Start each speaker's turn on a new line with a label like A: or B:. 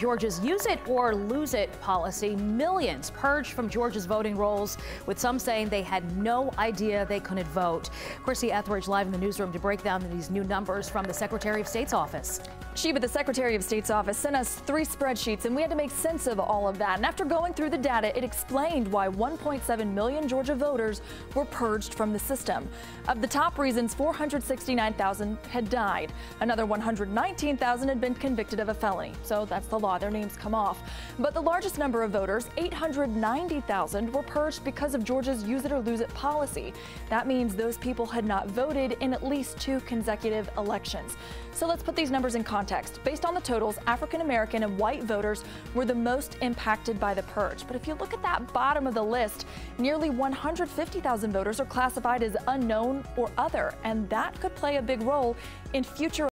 A: Georgia's use it or lose it policy. Millions purged from Georgia's voting rolls, with some saying they had no idea they couldn't vote. Christy Etheridge live in the newsroom to break down these new numbers from the Secretary of State's office.
B: Sheba, the Secretary of State's office sent us 3 spreadsheets, and we had to make sense of all of that. And after going through the data, it explained why 1.7 million Georgia voters were purged from the system. Of the top reasons, 469,000 had died. Another 119,000 had been convicted of a felony. So that's the law. Their names come off. But the largest number of voters, 890,000, were purged because of Georgia's use it or lose it policy. That means those people had not voted in at least 2 consecutive elections. So let's put these numbers in context. Based on the totals, African American and white voters were the most impacted by the purge. But if you look at that bottom of the list, nearly 150,000 voters are classified as unknown or other, and that could play a big role in future